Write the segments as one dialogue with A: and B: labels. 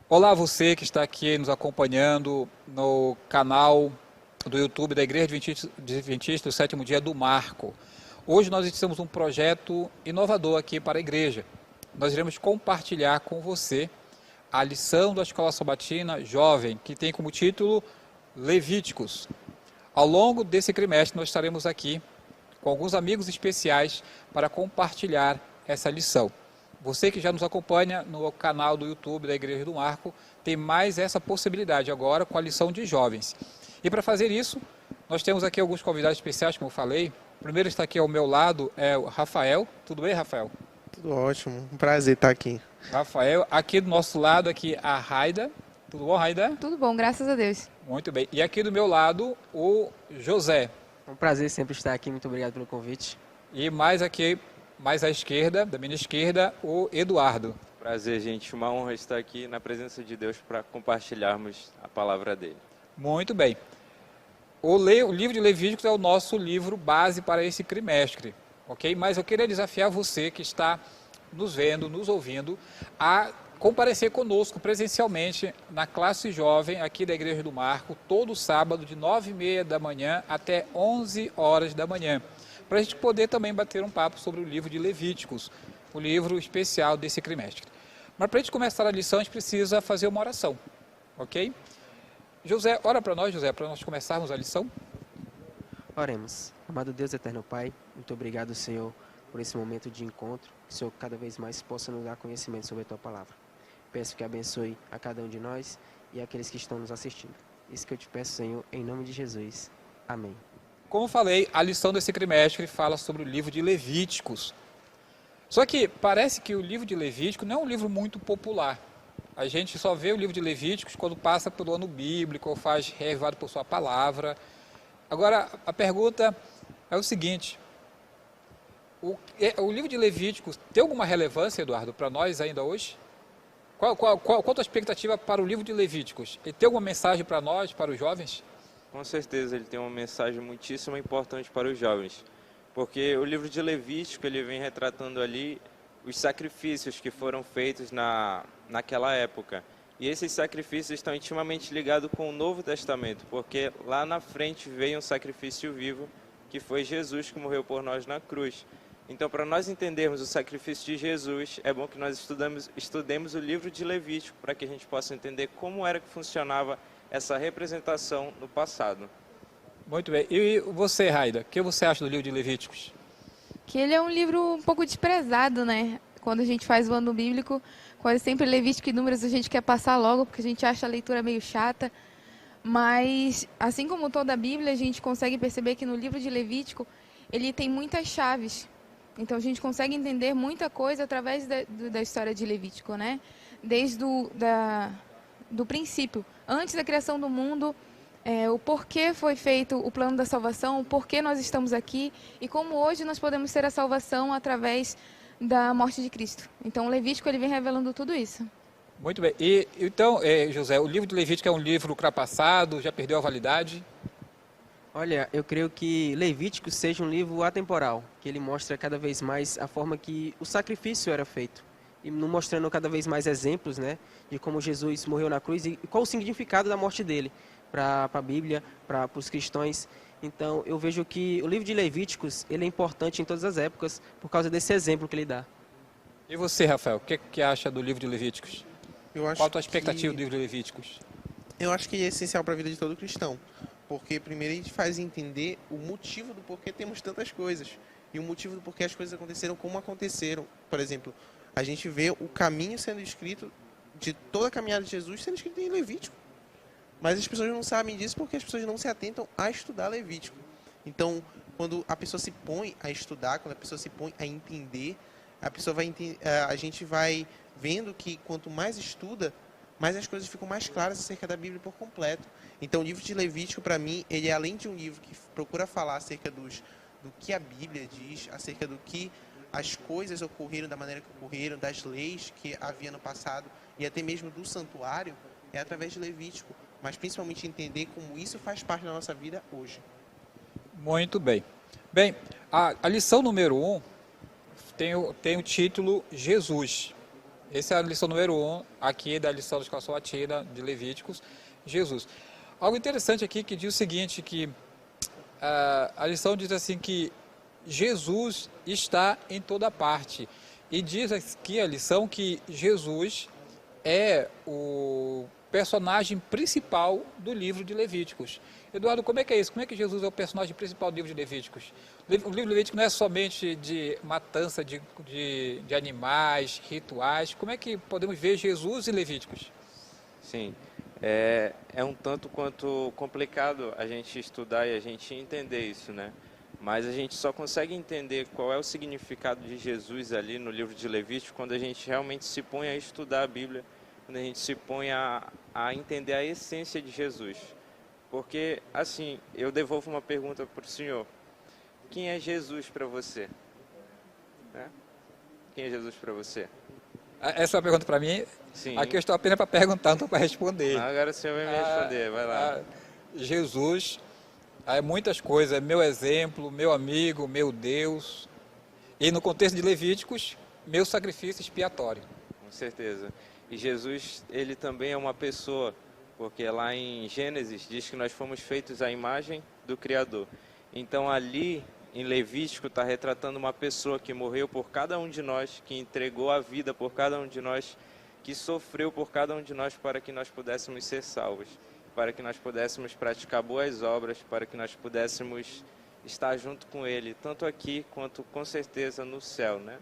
A: Olá, você que está aqui nos acompanhando no canal do YouTube da Igreja Adventista do Sétimo Dia do Marco. Hoje nós temos um projeto inovador aqui para a igreja. Nós iremos compartilhar com você a lição da Escola Sabatina Jovem, que tem como título Levíticos. Ao longo desse trimestre nós estaremos aqui com alguns amigos especiais para compartilhar essa lição. Você que já nos acompanha no canal do YouTube da Igreja do Marco, tem mais essa possibilidade agora com a lição de jovens. E para fazer isso, nós temos aqui alguns convidados especiais, como eu falei. O primeiro está aqui ao meu lado é o Rafael. Tudo bem, Rafael?
B: Tudo ótimo, um prazer estar aqui.
A: Rafael, aqui do nosso lado aqui a Raida. Tudo bom, Raida?
C: Tudo bom, graças a Deus.
A: Muito bem. E aqui do meu lado o José.
D: É um prazer sempre estar aqui, muito obrigado pelo convite.
A: E mais aqui, mais à esquerda, da minha esquerda, o Eduardo.
E: Prazer, gente. Uma honra estar aqui na presença de Deus para compartilharmos a palavra dele.
A: Muito bem. O livro de Levíticos é o nosso livro base para esse trimestre, ok? Mas eu queria desafiar você que está nos vendo, nos ouvindo, a comparecer conosco presencialmente na classe jovem aqui da Igreja do Marco, todo sábado de 9h30 da manhã até 11 horas da manhã, para a gente poder também bater um papo sobre o livro de Levíticos, o livro especial desse trimestre. Mas para a gente começar a lição, a gente precisa fazer uma oração, ok? José, ora para nós, José, para nós começarmos a lição.
D: Oremos. Amado Deus, eterno Pai, muito obrigado, Senhor, por esse momento de encontro. Que o Senhor cada vez mais possa nos dar conhecimento sobre a Tua Palavra. Peço que abençoe a cada um de nós e aqueles que estão nos assistindo. Isso que eu te peço, Senhor, em nome de Jesus. Amém.
A: Como falei, a lição desse trimestre fala sobre o livro de Levíticos. Só que parece que o livro de Levítico não é um livro muito popular. A gente só vê o livro de Levíticos quando passa pelo ano bíblico ou faz reavivado por sua palavra. Agora, a pergunta é o seguinte: o livro de Levíticos tem alguma relevância, Eduardo, para nós ainda hoje? Qual a tua expectativa para o livro de Levíticos? Ele tem alguma mensagem para nós, para os jovens?
E: Com certeza ele tem uma mensagem muitíssimo importante para os jovens, porque o livro de Levítico ele vem retratando ali os sacrifícios que foram feitos naquela época. E esses sacrifícios estão intimamente ligados com o Novo Testamento, porque lá na frente veio um sacrifício vivo, que foi Jesus que morreu por nós na cruz. Então, para nós entendermos o sacrifício de Jesus, é bom que nós estudemos o livro de Levítico, para que a gente possa entender como era que funcionava essa representação no passado.
A: Muito bem. E você, Raida, o que você acha do livro de Levíticos?
C: Que ele é um livro um pouco desprezado, né? Quando a gente faz o ano bíblico, quase sempre Levítico e Números a gente quer passar logo, porque a gente acha a leitura meio chata. Mas, assim como toda a Bíblia, a gente consegue perceber que no livro de Levítico, ele tem muitas chaves. Então, a gente consegue entender muita coisa através da história de Levítico, né? Desde do princípio, antes da criação do mundo, o porquê foi feito o plano da salvação, o porquê nós estamos aqui e como hoje nós podemos ter a salvação através da morte de Cristo. Então, o Levítico ele vem revelando tudo isso.
A: Muito bem. E então, José, o livro de Levítico é um livro ultrapassado, já perdeu a validade?
D: Olha, eu creio que Levítico seja um livro atemporal, que ele mostra cada vez mais a forma que o sacrifício era feito. E nos mostrando cada vez mais exemplos, né, de como Jesus morreu na cruz e qual o significado da morte dele para a Bíblia, para os cristãos. Então, eu vejo que o livro de Levíticos ele é importante em todas as épocas por causa desse exemplo que ele dá.
A: E você, Rafael, o que acha do livro de Levíticos? Qual a tua expectativa do livro de Levíticos?
B: Eu acho que é essencial para a vida de todo cristão, porque primeiro a gente faz entender o motivo do porquê temos tantas coisas e o motivo do porquê as coisas aconteceram como aconteceram. Por exemplo, a gente vê o caminho sendo escrito de toda a caminhada de Jesus sendo escrito em Levítico. Mas as pessoas não sabem disso porque as pessoas não se atentam a estudar Levítico. Então, quando a pessoa se põe a estudar, quando a pessoa se põe a entender, a gente vai vendo que quanto mais estuda, mais as coisas ficam mais claras acerca da Bíblia por completo. Então, o livro de Levítico, para mim, ele é além de um livro que procura falar acerca do que a Bíblia diz, acerca do que as coisas ocorreram da maneira que ocorreram, das leis que havia no passado e até mesmo do santuário, é através de Levítico, mas principalmente entender como isso faz parte da nossa vida hoje.
A: Muito bem. Bem, a lição número 1 tem o título Jesus. Essa é a lição número 1 aqui da lição da Escola Sabatina de Levíticos, Jesus. Algo interessante aqui que diz o seguinte, que a lição diz assim que Jesus está em toda parte. E diz aqui a lição que Jesus é o personagem principal do livro de Levíticos. Eduardo, como é que é isso? Como é que Jesus é o personagem principal do livro de Levíticos? O livro de Levíticos não é somente de matança de animais, rituais. Como é que podemos ver Jesus em Levíticos?
E: Sim, é um tanto quanto complicado a gente estudar e a gente entender isso, né? Mas a gente só consegue entender qual é o significado de Jesus ali no livro de Levítico quando a gente realmente se põe a estudar a Bíblia, quando a gente se põe a entender a essência de Jesus. Porque, assim, eu devolvo uma pergunta para o senhor. Quem é Jesus para você? Né? Quem é Jesus para você?
A: Essa é uma pergunta para mim?
E: Sim.
A: Aqui eu estou apenas para perguntar, não estou para responder.
E: Não, agora o senhor vai me responder, vai lá.
A: Jesus é muitas coisas, é meu exemplo, meu amigo, meu Deus. E no contexto de Levíticos, meu sacrifício expiatório.
E: Com certeza. E Jesus, ele também é uma pessoa, porque lá em Gênesis diz que nós fomos feitos à imagem do Criador. Então ali em Levítico está retratando uma pessoa que morreu por cada um de nós, que entregou a vida por cada um de nós, que sofreu por cada um de nós para que nós pudéssemos ser salvos, para que nós pudéssemos praticar boas obras, para que nós pudéssemos estar junto com Ele, tanto aqui quanto com certeza no céu, né?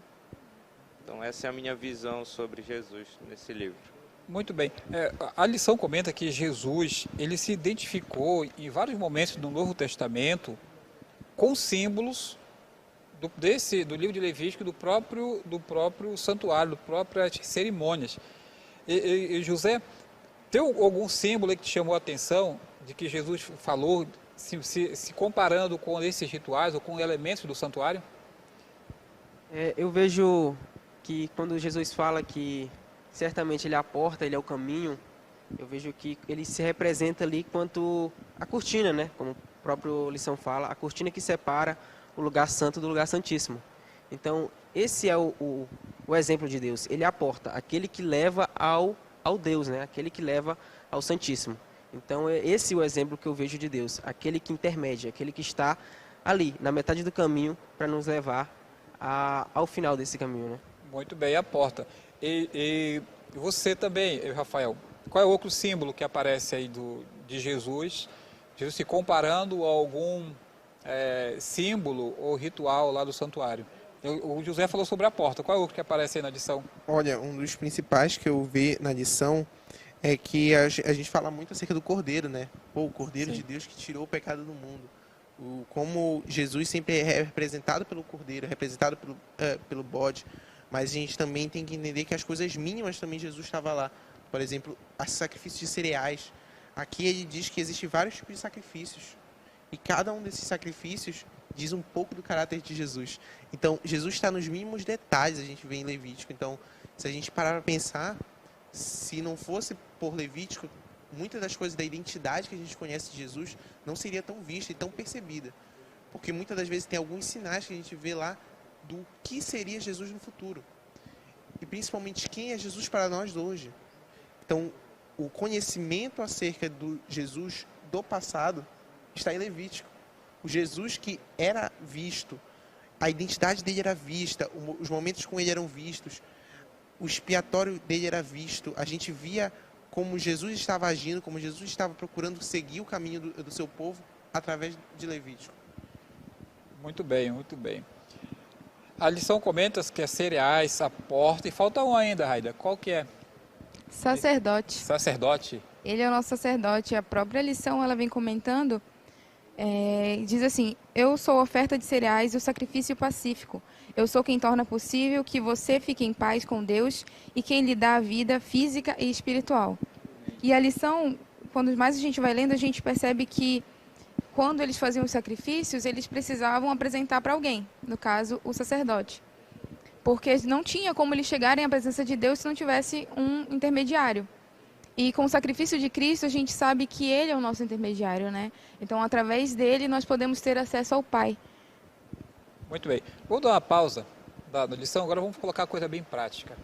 E: Então essa é a minha visão sobre Jesus nesse livro.
A: Muito bem. A lição comenta que Jesus ele se identificou em vários momentos do Novo Testamento com símbolos do livro de Levítico, do próprio santuário, das próprias cerimônias. E José, tem algum símbolo aí que te chamou a atenção de que Jesus falou, se comparando com esses rituais ou com elementos do santuário?
D: Eu vejo que quando Jesus fala que certamente ele é a porta, ele é o caminho, eu vejo que ele se representa ali quanto a cortina, né? Como o próprio lição fala, a cortina que separa o lugar santo do lugar santíssimo. Então, esse é o exemplo de Deus. Ele é a porta, aquele que leva ao Deus, né? Aquele que leva ao Santíssimo. Então, esse é o exemplo que eu vejo de Deus, aquele que intermedia, aquele que está ali, na metade do caminho, para nos levar ao final desse caminho, né?
A: Muito bem, a porta. E você também, Rafael, qual é o outro símbolo que aparece aí de Jesus? Jesus se comparando a algum símbolo ou ritual lá do santuário. O José falou sobre a porta. Qual é o outro que aparece aí na lição?
B: Olha, um dos principais que eu vi na lição é que a gente fala muito acerca do Cordeiro, né? O Cordeiro
A: Sim.
B: de Deus que tirou o pecado do mundo. Como Jesus sempre é representado pelo Cordeiro, representado pelo bode, mas a gente também tem que entender que as coisas mínimas também Jesus estava lá. Por exemplo, o sacrifício de cereais. Aqui ele diz que existem vários tipos de sacrifícios. E cada um desses sacrifícios diz um pouco do caráter de Jesus. Então, Jesus está nos mínimos detalhes, a gente vê em Levítico. Então, se a gente parar para pensar, se não fosse por Levítico, muitas das coisas da identidade que a gente conhece de Jesus não seria tão vista e tão percebida. Porque muitas das vezes tem alguns sinais que a gente vê lá do que seria Jesus no futuro. E principalmente quem é Jesus para nós hoje. Então, o conhecimento acerca do Jesus do passado está em Levítico. O Jesus que era visto, a identidade dele era vista, os momentos com ele eram vistos, o expiatório dele era visto, a gente via como Jesus estava agindo, como Jesus estava procurando seguir o caminho do seu povo através de Levítico.
A: Muito bem, muito bem. A lição comenta que é cereais, a porta, e falta um ainda, Raida. Qual que é?
C: Sacerdote.
A: Sacerdote.
C: Ele é o nosso sacerdote. A própria lição, ela vem comentando, diz assim: eu sou a oferta de cereais e o sacrifício pacífico. Eu sou quem torna possível que você fique em paz com Deus e quem lhe dá a vida física e espiritual. E a lição, quando mais a gente vai lendo, a gente percebe que quando eles faziam os sacrifícios, eles precisavam apresentar para alguém, no caso, o sacerdote. Porque não tinha como eles chegarem à presença de Deus se não tivesse um intermediário. E com o sacrifício de Cristo, a gente sabe que Ele é o nosso intermediário, né? Então, através dele, nós podemos ter acesso ao Pai.
A: Muito bem. Vou dar uma pausa da lição, agora vamos colocar a coisa bem prática.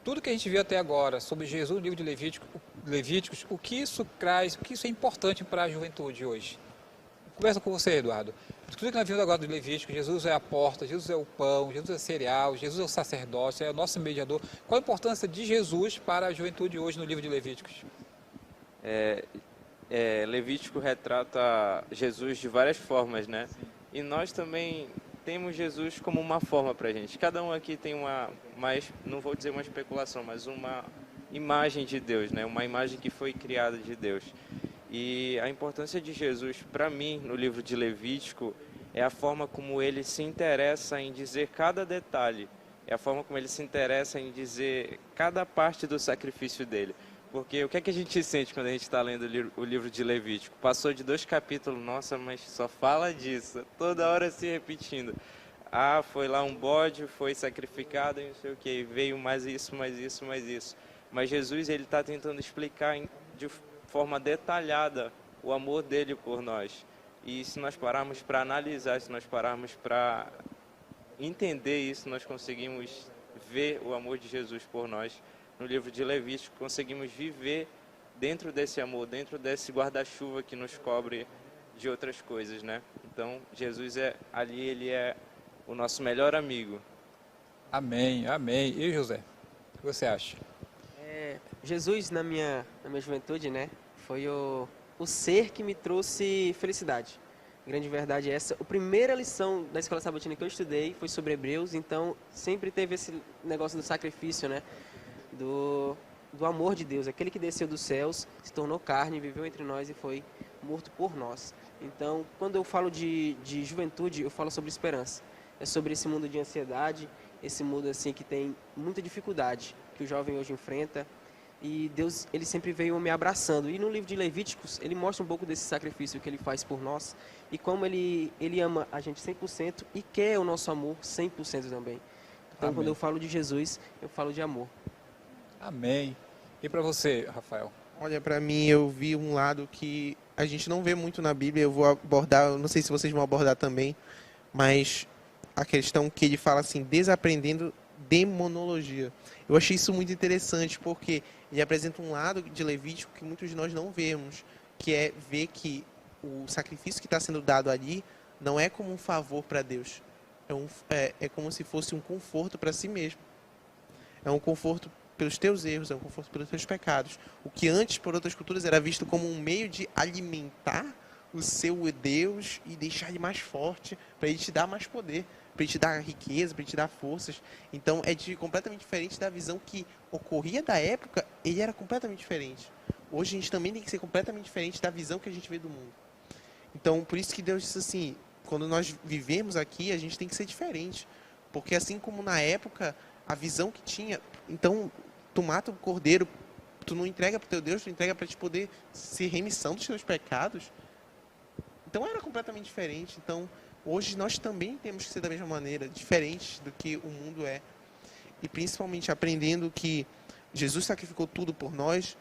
A: tudo que a gente viu até agora sobre Jesus no livro de Levíticos, o que isso traz, o que isso é importante para a juventude hoje? Começa com você, Eduardo. Tudo que nós vimos agora do Levítico, Jesus é a porta, Jesus é o pão, Jesus é o cereal, Jesus é o sacerdócio, é o nosso mediador. Qual a importância de Jesus para a juventude hoje no livro de Levíticos?
E: Levítico retrata Jesus de várias formas, né?
A: Sim.
E: E nós também temos Jesus como uma forma para a gente. Cada um aqui tem não vou dizer uma especulação, mas uma imagem de Deus, né? Uma imagem que foi criada de Deus. E a importância de Jesus, para mim, no livro de Levítico, é a forma como ele se interessa em dizer cada detalhe, é a forma como ele se interessa em dizer cada parte do sacrifício dele. Porque o que é que a gente sente quando a gente está lendo o livro de Levítico? Passou de 2 capítulos, nossa, mas só fala disso, toda hora se repetindo. Ah, foi lá um bode, foi sacrificado e não sei o que, veio mais isso, mais isso, mais isso. Mas Jesus, ele está tentando explicar de forma detalhada o amor dele por nós. E se nós pararmos para analisar, se nós pararmos para entender isso, nós conseguimos ver o amor de Jesus por nós. No livro de Levítico, conseguimos viver dentro desse amor, dentro desse guarda-chuva que nos cobre de outras coisas, né? Então, Jesus ele é o nosso melhor amigo.
A: Amém, amém. E José, o que você acha?
D: Jesus, na minha juventude, né, foi o ser que me trouxe felicidade. A grande verdade é essa. A primeira lição da escola sabatina que eu estudei foi sobre Hebreus, então sempre teve esse negócio do sacrifício, né, do amor de Deus. Aquele que desceu dos céus, se tornou carne, viveu entre nós e foi morto por nós. Então, quando eu falo de juventude, eu falo sobre esperança. É sobre esse mundo de ansiedade, esse mundo assim que tem muita dificuldade, que o jovem hoje enfrenta. E Deus, ele sempre veio me abraçando. E no livro de Levíticos, ele mostra um pouco desse sacrifício que ele faz por nós. E como ele ama a gente 100% e quer o nosso amor 100% também. Então,
A: Amém.
D: Quando eu falo de Jesus, eu falo de amor.
A: Amém. E para você, Rafael?
B: Olha, para mim, eu vi um lado que a gente não vê muito na Bíblia. Eu vou abordar, eu não sei se vocês vão abordar também, mas a questão que ele fala assim, desaprendendo demonologia. Eu achei isso muito interessante, porque ele apresenta um lado de Levítico que muitos de nós não vemos, que é ver que o sacrifício que está sendo dado ali não é como um favor para Deus. É como se fosse um conforto para si mesmo. É um conforto pelos teus erros, é um conforto pelos teus pecados. O que antes, por outras culturas, era visto como um meio de alimentar o seu Deus e deixar ele mais forte, para ele te dar mais poder, para ele te dar riqueza, para ele te dar forças. Então, completamente diferente da visão que ocorria da época, ele era completamente diferente. Hoje, a gente também tem que ser completamente diferente da visão que a gente vê do mundo. Então, por isso que Deus disse assim, quando nós vivemos aqui, a gente tem que ser diferente. Porque assim como na época, a visão que tinha... Então, tu mata o cordeiro, tu não entrega para o teu Deus, tu entrega para te poder ser remissão dos teus pecados. Então, era completamente diferente. Então, hoje nós também temos que ser da mesma maneira, diferente do que o mundo é. E principalmente aprendendo que Jesus sacrificou tudo por nós,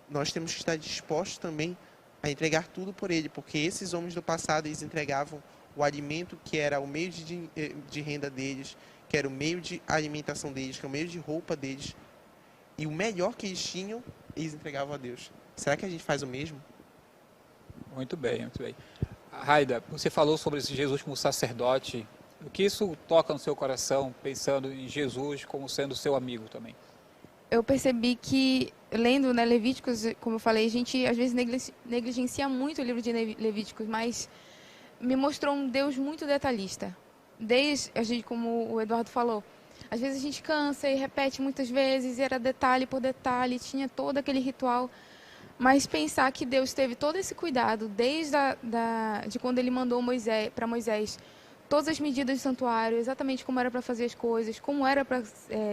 B: nós temos que estar dispostos também a entregar tudo por Ele. Porque esses homens do passado, eles entregavam o alimento que era o meio de renda deles, que era o meio de alimentação deles, que era o meio de roupa deles. E o melhor que eles tinham, eles entregavam a Deus. Será que a gente faz o mesmo?
A: Muito bem, muito bem. Raida, você falou sobre esse Jesus como sacerdote. O que isso toca no seu coração, pensando em Jesus como sendo seu amigo também?
C: Eu percebi que, lendo, né, Levíticos, como eu falei, a gente às vezes negligencia muito o livro de Levíticos, mas me mostrou um Deus muito detalhista. Como o Eduardo falou, às vezes a gente cansa e repete muitas vezes, e era detalhe por detalhe, tinha todo aquele ritual. Mas pensar que Deus teve todo esse cuidado, desde de quando Ele mandou para Moisés todas as medidas do santuário, exatamente como era para fazer as coisas, como era para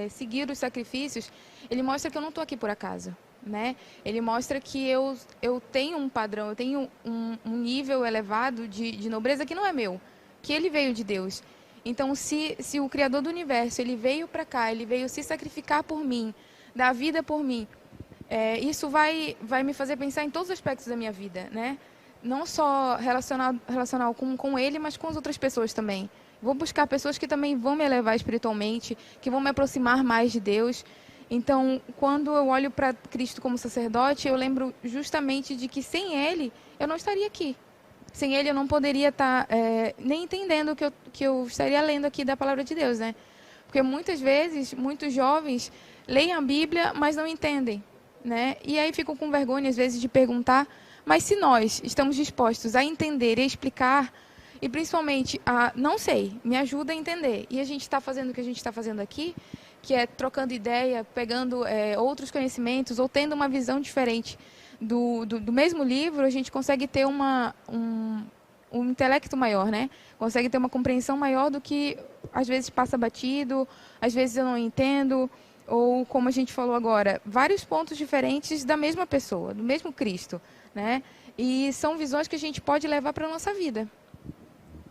C: seguir os sacrifícios, Ele mostra que eu não estou aqui por acaso, né? Ele mostra que eu tenho um padrão, eu tenho um nível elevado de nobreza que não é meu, que Ele veio de Deus. Então, se o Criador do Universo, Ele veio para cá, Ele veio se sacrificar por mim, dar vida por mim, isso vai me fazer pensar em todos os aspectos da minha vida, né? Não só relacional com Ele, mas com as outras pessoas também. Vou buscar pessoas que também vão me elevar espiritualmente, que vão me aproximar mais de Deus. Então, quando eu olho para Cristo como sacerdote, eu lembro justamente de que sem Ele, eu não estaria aqui. Sem Ele, eu não poderia estar nem entendendo o que eu estaria lendo aqui da Palavra de Deus, né? Porque muitas vezes, muitos jovens leem a Bíblia, mas não entendem, né? E aí ficam com vergonha, às vezes, de perguntar. Mas se nós estamos dispostos a entender e explicar, e principalmente a não sei, me ajuda a entender, e a gente está fazendo o que a gente está fazendo aqui, que é trocando ideia, pegando outros conhecimentos, ou tendo uma visão diferente do mesmo livro, a gente consegue ter um intelecto maior, né? Consegue ter uma compreensão maior do que às vezes passa batido, às vezes eu não entendo, ou como a gente falou agora, vários pontos diferentes da mesma pessoa, do mesmo Cristo, né? E são visões que a gente pode levar para a nossa vida.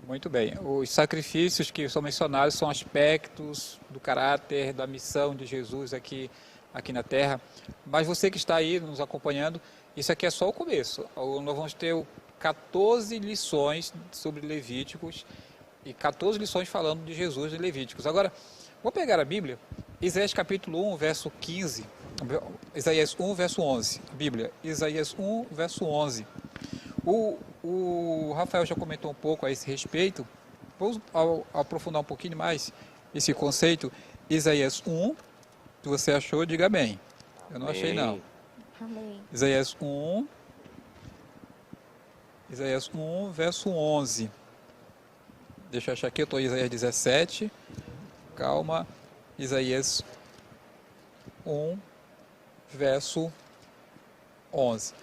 A: Muito bem. Os sacrifícios que são mencionados são aspectos do caráter, da missão de Jesus aqui na Terra. Mas você que está aí nos acompanhando, isso aqui é só o começo. Nós vamos ter 14 lições sobre Levíticos e 14 lições falando de Jesus e Levíticos. Agora, vou pegar a Bíblia, Isaías capítulo 1, verso 15, Isaías 1, verso 11. Bíblia, Isaías 1, verso 11. O Rafael já comentou um pouco a esse respeito. Vamos aprofundar um pouquinho mais esse conceito. Isaías 1, se você achou, diga bem. Eu não achei, não.
C: Amém.
A: Isaías 1, verso 11. Deixa eu achar aqui, eu estou em Isaías 17. Calma. Isaías 1, verso 11.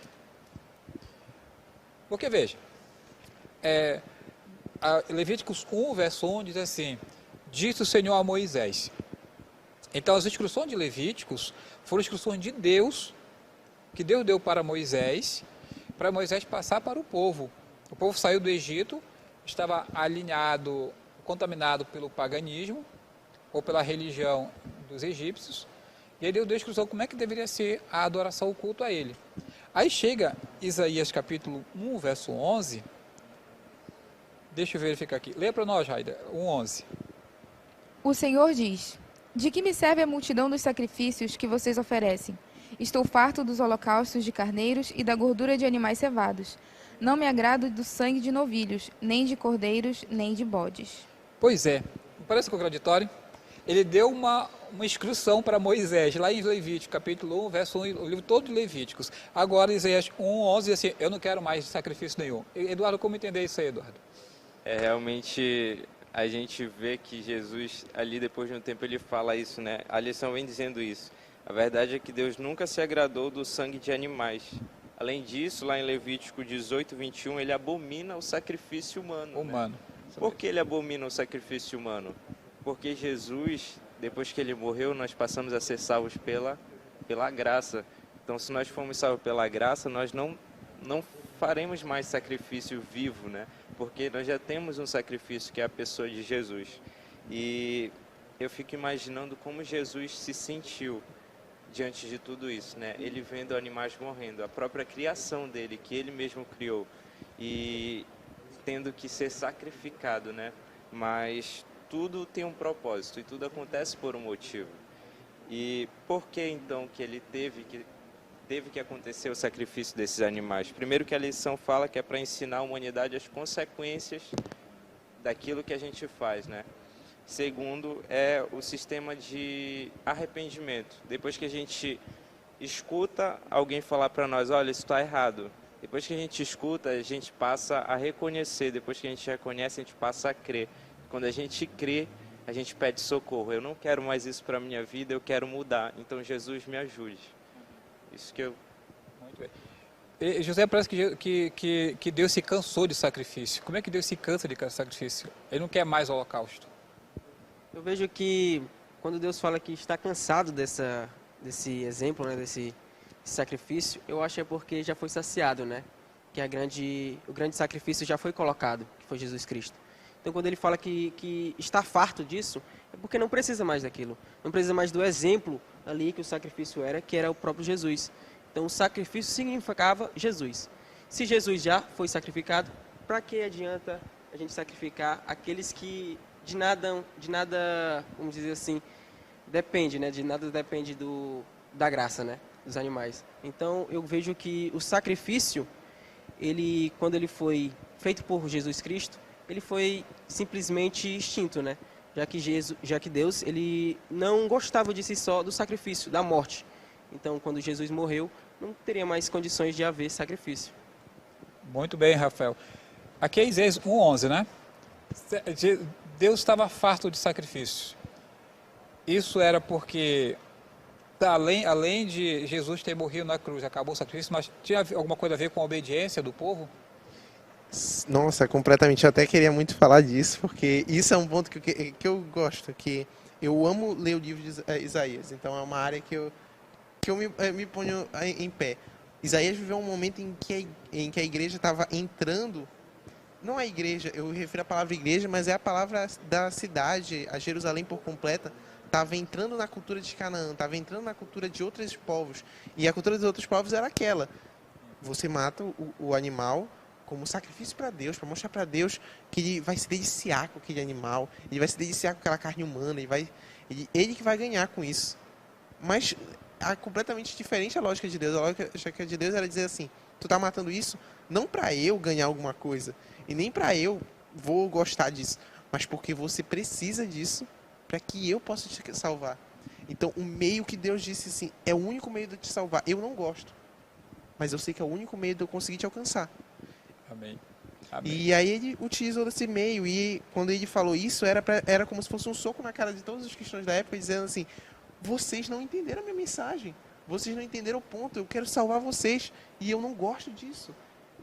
A: Porque veja, Levíticos 1, verso 1 diz assim: disse o Senhor a Moisés. Então as instruções de Levíticos foram instruções de Deus, que Deus deu para Moisés passar para o povo. O povo saiu do Egito, estava alinhado, contaminado pelo paganismo, ou pela religião dos egípcios, e aí Deus deu a instrução como é que deveria ser a adoração, o culto a ele. Aí chega Isaías capítulo 1, verso 11. Deixa eu verificar aqui. Lê para nós, Raida, 1:11.
C: O Senhor diz: de que me serve a multidão dos sacrifícios que vocês oferecem? Estou farto dos holocaustos de carneiros e da gordura de animais cevados. Não me agrado do sangue de novilhos, nem de cordeiros, nem de bodes.
A: Pois é, não parece contraditório? Ele deu uma instrução para Moisés, lá em Levítico, capítulo 1, verso 1, o livro todo de Levíticos. Agora, Isaías 1:11 diz assim: eu não quero mais sacrifício nenhum. Eduardo, como entender isso aí, Eduardo?
E: Realmente, a gente vê que Jesus, ali depois de um tempo, ele fala isso, né? A lição vem dizendo isso. A verdade é que Deus nunca se agradou do sangue de animais. Além disso, lá em Levítico 18, 21, ele abomina o sacrifício humano. Né? Por que ele abomina o sacrifício humano? Porque Jesus, depois que ele morreu, nós passamos a ser salvos pela graça. Então, se nós formos salvos pela graça, nós não faremos mais sacrifício vivo, né? Porque nós já temos um sacrifício que é a pessoa de Jesus. E eu fico imaginando como Jesus se sentiu diante de tudo isso, né? Ele vendo animais morrendo, a própria criação dele, que ele mesmo criou, e tendo que ser sacrificado, né? Mas tudo tem um propósito e tudo acontece por um motivo. E por que então que ele teve que acontecer o sacrifício desses animais? Primeiro, que a lição fala que é para ensinar a humanidade as consequências daquilo que a gente faz, né? Segundo, é o sistema de arrependimento. Depois que a gente escuta alguém falar para nós: olha, isso está errado. Depois que a gente escuta, a gente passa a reconhecer. Depois que a gente reconhece, a gente passa a crer. Quando a gente crê, a gente pede socorro. Eu não quero mais isso para a minha vida, eu quero mudar. Então, Jesus, me ajude. Isso que eu...
A: Muito bem. E José, parece que Deus se cansou de sacrifício. Como é que Deus se cansa de sacrifício? Ele não quer mais holocausto.
D: Eu vejo que quando Deus fala que está cansado desse exemplo, né, desse sacrifício, eu acho que é porque já foi saciado, né? Que o grande sacrifício já foi colocado, que foi Jesus Cristo. Então, quando ele fala que está farto disso, é porque não precisa mais daquilo. Não precisa mais do exemplo ali que o sacrifício era, que era o próprio Jesus. Então, o sacrifício significava Jesus. Se Jesus já foi sacrificado, para que adianta a gente sacrificar aqueles que de nada, vamos dizer assim, depende, né? De nada depende da graça, né? Dos animais. Então, eu vejo que o sacrifício, quando ele foi feito por Jesus Cristo, ele foi simplesmente extinto, né? Já que Deus, ele não gostava de si só do sacrifício, da morte. Então, quando Jesus morreu, não teria mais condições de haver sacrifício.
A: Muito bem, Rafael. Aqui é Isaías 1:11, né? Deus estava farto de sacrifício. Isso era porque, além de Jesus ter morrido na cruz, acabou o sacrifício, mas tinha alguma coisa a ver com a obediência do povo?
B: Nossa, completamente. Eu até queria muito falar disso, porque isso é um ponto que eu gosto, que eu amo ler o livro de Isaías. Então é uma área que eu me ponho em pé. Isaías viveu um momento em que a igreja estava entrando, não a igreja, eu refiro à palavra igreja, mas é a palavra da cidade, a Jerusalém por completa, estava entrando na cultura de Canaã, estava entrando na cultura de outros povos. E a cultura dos outros povos era aquela: você mata o animal como sacrifício para Deus, para mostrar para Deus que ele vai se deliciar com aquele animal, ele vai se deliciar com aquela carne humana, ele que vai ganhar com isso. Mas é completamente diferente a lógica de Deus. A lógica de Deus era dizer assim: tu tá matando isso não para eu ganhar alguma coisa, e nem para eu vou gostar disso, mas porque você precisa disso para que eu possa te salvar. Então, o meio que Deus disse assim, é o único meio de te salvar. Eu não gosto, mas eu sei que é o único meio de eu conseguir te alcançar.
A: Amém. Amém.
B: E aí ele utilizou desse meio, e quando ele falou isso, era como se fosse um soco na cara de todos os cristãos da época, dizendo assim: vocês não entenderam a minha mensagem, vocês não entenderam o ponto, eu quero salvar vocês, e eu não gosto disso.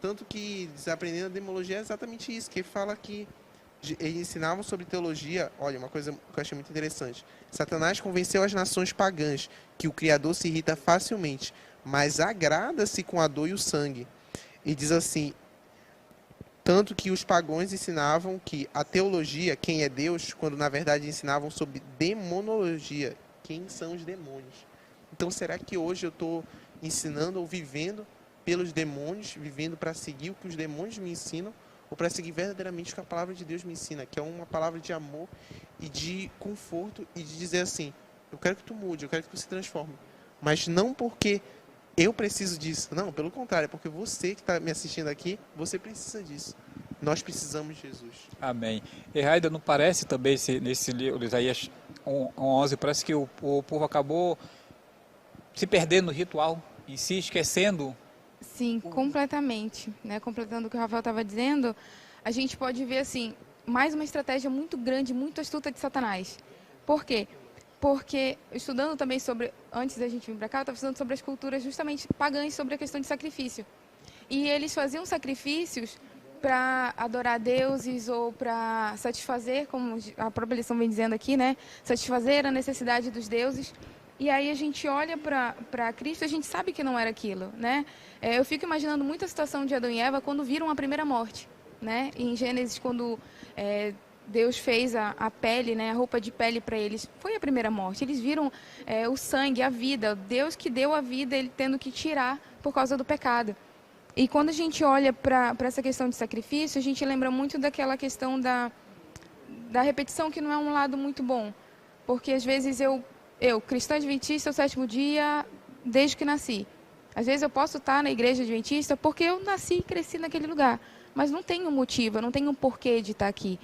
B: Tanto que, desaprendendo a demologia, é exatamente isso, que ele fala que eles ensinavam sobre teologia. Olha, uma coisa que eu achei muito interessante: Satanás convenceu as nações pagãs que o Criador se irrita facilmente, mas agrada-se com a dor e o sangue. E diz assim: tanto que os pagãos ensinavam que a teologia, quem é Deus, quando na verdade ensinavam sobre demonologia, quem são os demônios. Então, será que hoje eu estou ensinando ou vivendo pelos demônios, vivendo para seguir o que os demônios me ensinam, ou para seguir verdadeiramente o que a palavra de Deus me ensina, que é uma palavra de amor e de conforto, e de dizer assim: eu quero que tu mude, eu quero que tu se transforme, mas não porque eu preciso disso, não, pelo contrário, é porque você que está me assistindo aqui, você precisa disso. Nós precisamos de Jesus.
A: Amém. E Raida, não parece também, nesse livro, Isaías 1:11, parece que o povo acabou se perdendo no ritual em si, esquecendo?
C: Sim, completamente, né? Completando o que o Rafael estava dizendo, a gente pode ver assim, mais uma estratégia muito grande, muito astuta de Satanás. Por quê? Porque, estudando também sobre, antes da gente vir para cá, eu estava estudando sobre as culturas justamente pagãs, sobre a questão de sacrifício. E eles faziam sacrifícios para adorar deuses ou para satisfazer, como a própria lição vem dizendo aqui, né? Satisfazer a necessidade dos deuses. E aí a gente olha para Cristo, a gente sabe que não era aquilo, né? Eu fico imaginando muito a situação de Adão e Eva quando viram a primeira morte, né? Em Gênesis, quando Deus fez a pele, né? A roupa de pele para eles, foi a primeira morte. Eles viram o sangue, a vida, Deus que deu a vida, ele tendo que tirar por causa do pecado. E quando a gente olha para essa questão de sacrifício, a gente lembra muito daquela questão da repetição, que não é um lado muito bom. Porque às vezes eu cristã adventista, o sétimo dia, desde que nasci. Às vezes eu posso estar na igreja adventista porque eu nasci e cresci naquele lugar, mas não tenho motivo, eu não tenho um porquê de estar aqui.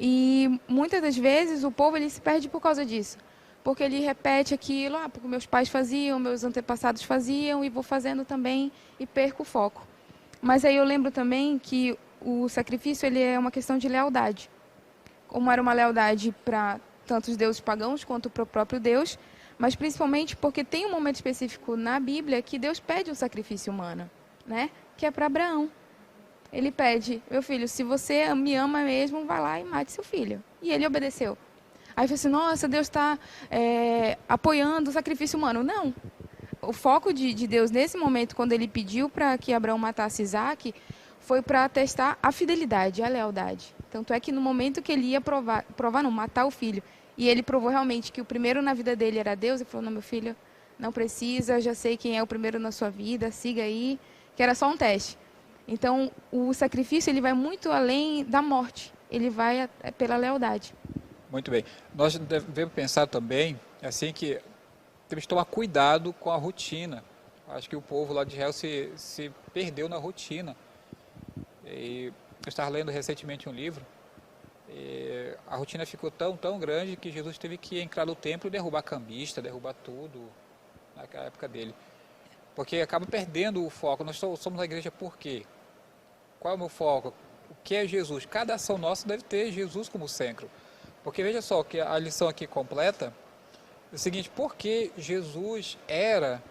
C: E muitas das vezes o povo ele se perde por causa disso, porque ele repete aquilo, porque meus pais faziam, meus antepassados faziam, e vou fazendo também e perco o foco. Mas aí eu lembro também que o sacrifício ele é uma questão de lealdade. Como era uma lealdade para tanto os deuses pagãos quanto para o próprio Deus, mas principalmente porque tem um momento específico na Bíblia que Deus pede um sacrifício humano, né? Que é para Abraão. Ele pede: meu filho, se você me ama mesmo, vai lá e mate seu filho. E ele obedeceu. Aí eu falei assim: nossa, Deus está apoiando o sacrifício humano. Não. O foco de Deus nesse momento, quando ele pediu para que Abraão matasse Isaac, foi para testar a fidelidade, a lealdade. Tanto é que no momento que ele ia matar o filho, e ele provou realmente que o primeiro na vida dele era Deus, ele falou: não, meu filho, não precisa, já sei quem é o primeiro na sua vida, siga aí, que era só um teste. Então, o sacrifício ele vai muito além da morte, ele vai pela lealdade.
A: Muito bem. Nós devemos pensar também É assim que temos que tomar cuidado com a rotina. Acho que o povo lá de Israel se perdeu na rotina. E eu estava lendo recentemente um livro, e a rotina ficou tão grande que Jesus teve que entrar no templo e derrubar cambista, derrubar tudo naquela época dele. Porque acaba perdendo o foco. Nós somos a igreja por quê? Qual é o meu foco? O que é Jesus? Cada ação nossa deve ter Jesus como centro. Porque veja só que a lição aqui completa é o seguinte: por que Jesus era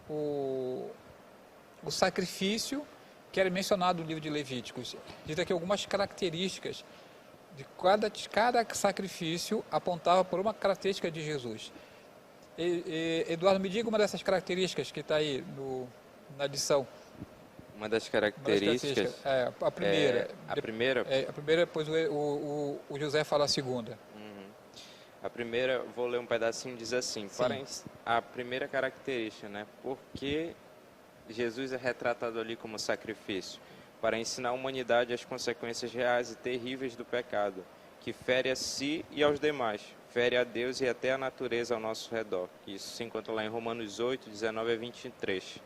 A: o sacrifício que era mencionado no livro de Levíticos? Diz aqui algumas características de cada sacrifício apontava por uma característica de Jesus. Eduardo, me diga uma dessas características que está aí na lição.
E: Uma das características...
A: A primeira.
E: A primeira?
A: A primeira, depois o José fala a segunda.
E: A primeira, vou ler um pedacinho, diz assim: a primeira característica, né? Por que Jesus é retratado ali como sacrifício? Para ensinar a humanidade as consequências reais e terríveis do pecado, que fere a si e aos demais, fere a Deus e até a natureza ao nosso redor. Isso se encontra lá em Romanos 8, 19 a 23.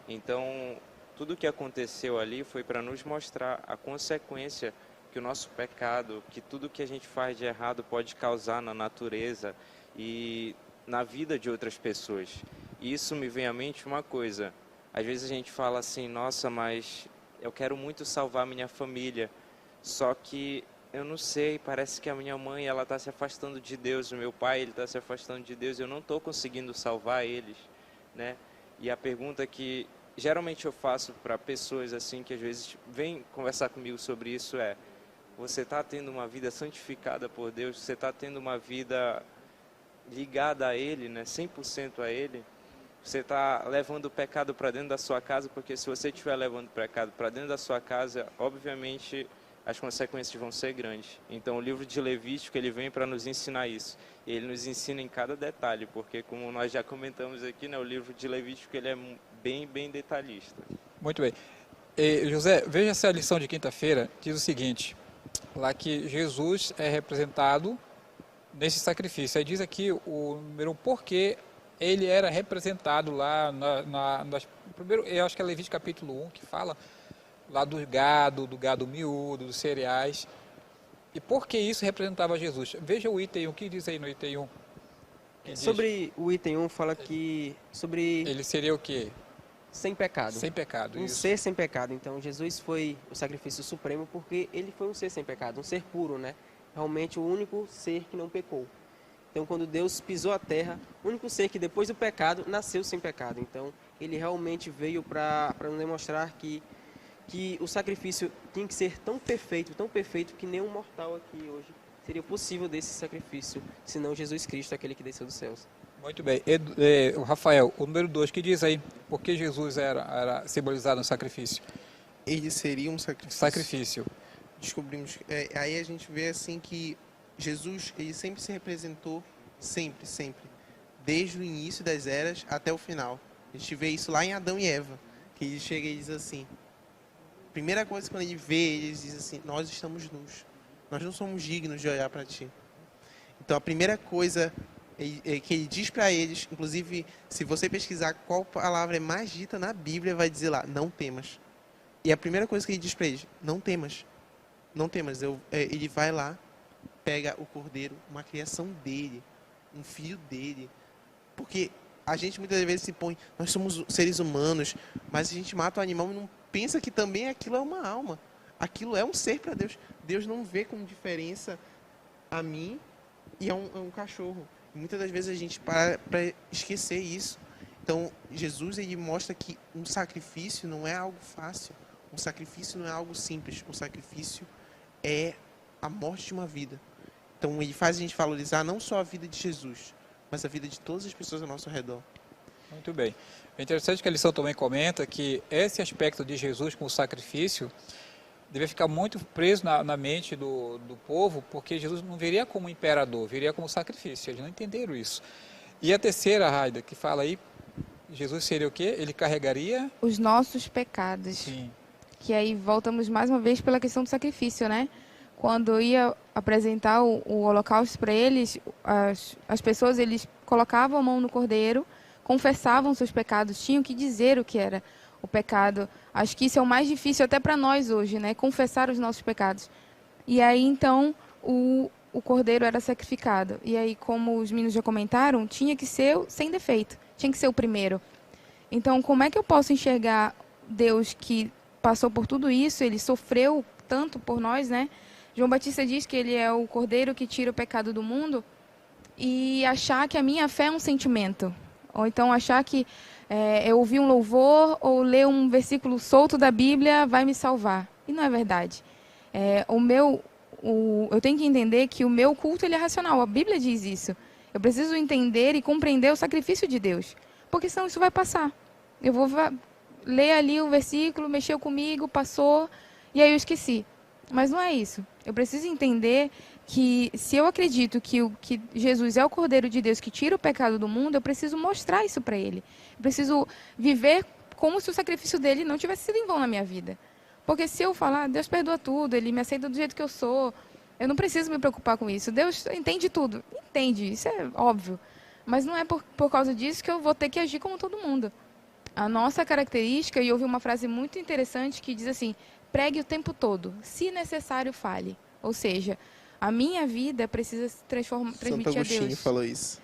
E: Então, tudo o que aconteceu ali foi para nos mostrar a consequência que o nosso pecado, que tudo que a gente faz de errado pode causar na natureza e na vida de outras pessoas. E isso me vem à mente uma coisa: às vezes a gente fala assim, nossa, mas eu quero muito salvar minha família, só que eu não sei, parece que a minha mãe ela está se afastando de Deus, o meu pai ele está se afastando de Deus, eu não estou conseguindo salvar eles, né? E a pergunta que geralmente eu faço para pessoas assim que às vezes vêm conversar comigo sobre isso é: você está tendo uma vida santificada por Deus? Você está tendo uma vida ligada a Ele, né? 100% a Ele? Você está levando o pecado para dentro da sua casa? Porque se você estiver levando o pecado para dentro da sua casa, obviamente as consequências vão ser grandes. Então o livro de Levítico ele vem para nos ensinar isso. Ele nos ensina em cada detalhe, porque como nós já comentamos aqui, né, o livro de Levítico ele é bem detalhista.
A: Muito bem. José, veja essa lição de quinta-feira, diz o seguinte, lá que Jesus é representado nesse sacrifício. Aí diz aqui o número 1, porquê ele era representado lá primeiro, eu acho que é Levítico capítulo 1, que fala lá do gado miúdo, dos cereais. E por que isso representava Jesus? Veja o item 1, o que diz aí no item 1?
D: Sobre o item 1, fala que...
A: Ele seria o quê?
D: Sem pecado.
A: Sem pecado,
D: Um
A: isso.
D: ser sem pecado. Então, Jesus foi o sacrifício supremo porque ele foi um ser sem pecado, um ser puro, né? Realmente o único ser que não pecou. Então, quando Deus pisou a terra, o único ser que depois do pecado nasceu sem pecado. Então, ele realmente veio para nos demonstrar que o sacrifício tinha que ser tão perfeito que nenhum mortal aqui hoje seria possível desse sacrifício, senão Jesus Cristo, aquele que desceu dos céus.
A: Muito bem. O Rafael, o número 2, que diz aí, por que Jesus era simbolizado no sacrifício?
B: Ele seria um sacrifício.
A: Sacrifício.
B: Descobrimos, aí a gente vê assim que Jesus, ele sempre se representou, sempre, desde o início das eras até o final. A gente vê isso lá em Adão e Eva, que ele chega e diz assim, primeira coisa quando ele vê, ele diz assim, nós estamos nus, nós não somos dignos de olhar para ti. Então a primeira coisa que ele diz para eles, inclusive se você pesquisar qual palavra é mais dita na Bíblia, vai dizer lá, não temas. E a primeira coisa que ele diz para eles, não temas. Ele vai lá, pega o cordeiro, uma criação dele, um filho dele. Porque a gente muitas vezes se põe, nós somos seres humanos, mas a gente mata o animal e não pensa que também aquilo é uma alma. Aquilo é um ser para Deus. Deus não vê como diferença a mim e a um cachorro. E muitas das vezes a gente para esquecer isso. Então, Jesus ele mostra que um sacrifício não é algo fácil. Um sacrifício não é algo simples. Um sacrifício é a morte de uma vida. Então, ele faz a gente valorizar não só a vida de Jesus, mas a vida de todas as pessoas ao nosso redor.
A: Muito bem. É interessante que a lição também comenta que esse aspecto de Jesus como sacrifício deve ficar muito preso na mente do povo, porque Jesus não viria como imperador, viria como sacrifício. Eles não entenderam isso. E a terceira, Raida, que fala aí, Jesus seria o quê? Ele carregaria...
C: Os nossos pecados.
A: Sim.
C: Que aí voltamos mais uma vez pela questão do sacrifício, né? Quando ia apresentar o holocausto para eles, as pessoas eles colocavam a mão no cordeiro, confessavam seus pecados, tinham que dizer o que era o pecado. Acho que isso é o mais difícil até para nós hoje, né? Confessar os nossos pecados. E aí, então, o cordeiro era sacrificado. E aí, como os meninos já comentaram, tinha que ser sem defeito, tinha que ser o primeiro. Então, como é que eu posso enxergar Deus que passou por tudo isso, ele sofreu tanto por nós, né? João Batista diz que ele é o cordeiro que tira o pecado do mundo, e achar que a minha fé é um sentimento. Ou então achar que eu ouvir um louvor ou ler um versículo solto da Bíblia vai me salvar. E não é verdade. Eu tenho que entender que o meu culto ele é racional. A Bíblia diz isso. Eu preciso entender e compreender o sacrifício de Deus. Porque senão isso vai passar. Eu vou ler ali um versículo, mexeu comigo, passou, e aí eu esqueci. Mas não é isso. Eu preciso entender que se eu acredito que Jesus é o Cordeiro de Deus que tira o pecado do mundo, eu preciso mostrar isso para ele. Eu preciso viver como se o sacrifício dele não tivesse sido em vão na minha vida. Porque se eu falar, Deus perdoa tudo, ele me aceita do jeito que eu sou, eu não preciso me preocupar com isso. Deus entende tudo. Entende, isso é óbvio. Mas não é por causa disso que eu vou ter que agir como todo mundo. A nossa característica, e eu ouvi uma frase muito interessante que diz assim: pregue o tempo todo, se necessário fale. Ou seja, a minha vida precisa transmitir
B: Santo
C: a
B: Agostinho
C: Deus.
B: falou isso.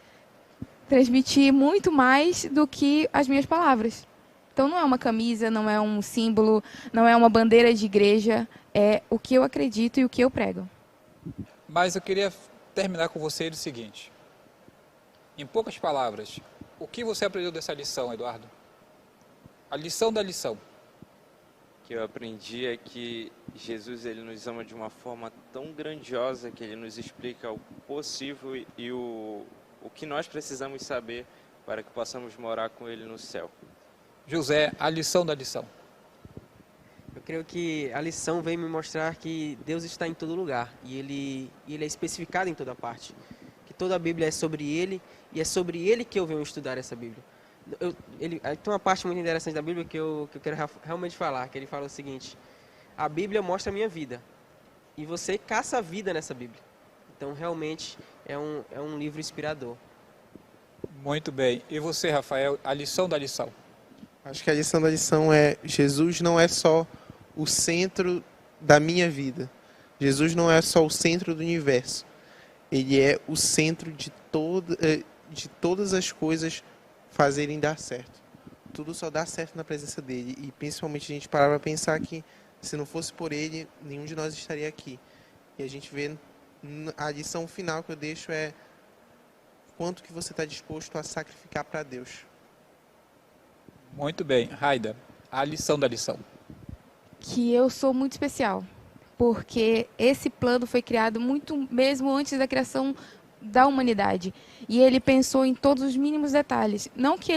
C: Transmitir muito mais do que as minhas palavras. Então não é uma camisa, não é um símbolo, não é uma bandeira de igreja, é o que eu acredito e o que eu prego.
A: Mas eu queria terminar com você o seguinte. Em poucas palavras, o que você aprendeu dessa lição, Eduardo? A lição da lição.
E: O que eu aprendi é que Jesus ele nos ama de uma forma tão grandiosa que ele nos explica o possível e o que nós precisamos saber para que possamos morar com ele no céu.
A: José, a lição da lição.
D: Eu creio que a lição vem me mostrar que Deus está em todo lugar e ele é especificado em toda parte. Que toda a Bíblia é sobre ele e é sobre ele que eu venho estudar essa Bíblia. Tem uma parte muito interessante da Bíblia que eu quero realmente falar, que ele fala o seguinte: a Bíblia mostra a minha vida e você caça a vida nessa Bíblia. Então realmente é um livro inspirador.
A: Muito bem. E você, Rafael, a lição da lição?
B: Acho que a lição da lição é: Jesus não é só o centro da minha vida. Jesus não é só o centro do universo. Ele é o centro de todas as coisas fazerem dar certo. Tudo só dá certo na presença dele. E principalmente a gente parar para pensar que se não fosse por ele, nenhum de nós estaria aqui. E a gente vê, a lição final que eu deixo é: quanto que você está disposto a sacrificar para Deus.
A: Muito bem. Raida, a lição da lição.
C: Que eu sou muito especial, porque esse plano foi criado muito mesmo antes da criação da humanidade. E ele pensou em todos os mínimos detalhes. Não que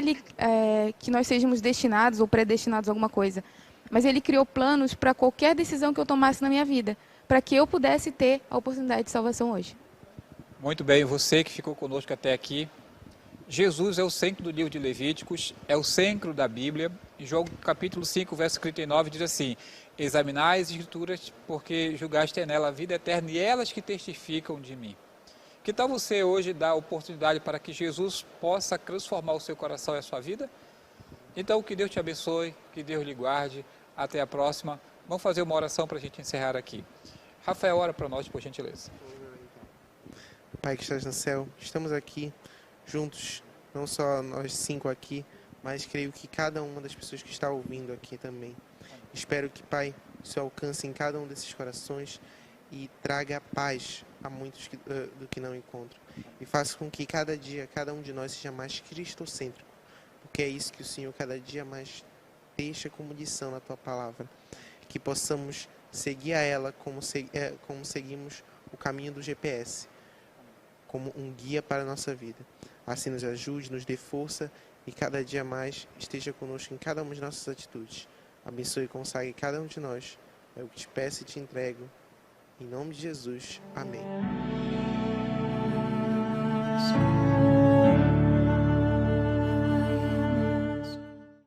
C: que nós sejamos destinados ou predestinados a alguma coisa, mas ele criou planos para qualquer decisão que eu tomasse na minha vida, para que eu pudesse ter a oportunidade de salvação hoje.
A: Muito bem. Você que ficou conosco até aqui. Jesus é o centro do livro de Levíticos, é o centro da Bíblia. João capítulo 5, verso 39 diz assim: examinai as escrituras, porque julgaste nela a vida eterna e elas que testificam de mim. Que tal você hoje dar a oportunidade para que Jesus possa transformar o seu coração e a sua vida? Então, que Deus te abençoe, que Deus lhe guarde. Até a próxima. Vamos fazer uma oração para a gente encerrar aqui. Rafael, ora para nós, por gentileza.
B: Pai que estás no céu, estamos aqui juntos, não só nós 5 aqui, mas creio que cada uma das pessoas que está ouvindo aqui também. Espero que, Pai, o Senhor alcance em cada um desses corações e traga paz a muitos do que não encontram. E faça com que cada dia, cada um de nós seja mais cristocêntrico, porque é isso que o Senhor cada dia mais deixa como lição na Tua Palavra. Que possamos seguir a ela como seguimos o caminho do GPS, como um guia para a nossa vida. Assim nos ajude, nos dê força e cada dia mais esteja conosco em cada uma de nossas atitudes. Abençoe e consagre cada um de nós. É o que te peço e te entrego. Em nome de Jesus. Amém.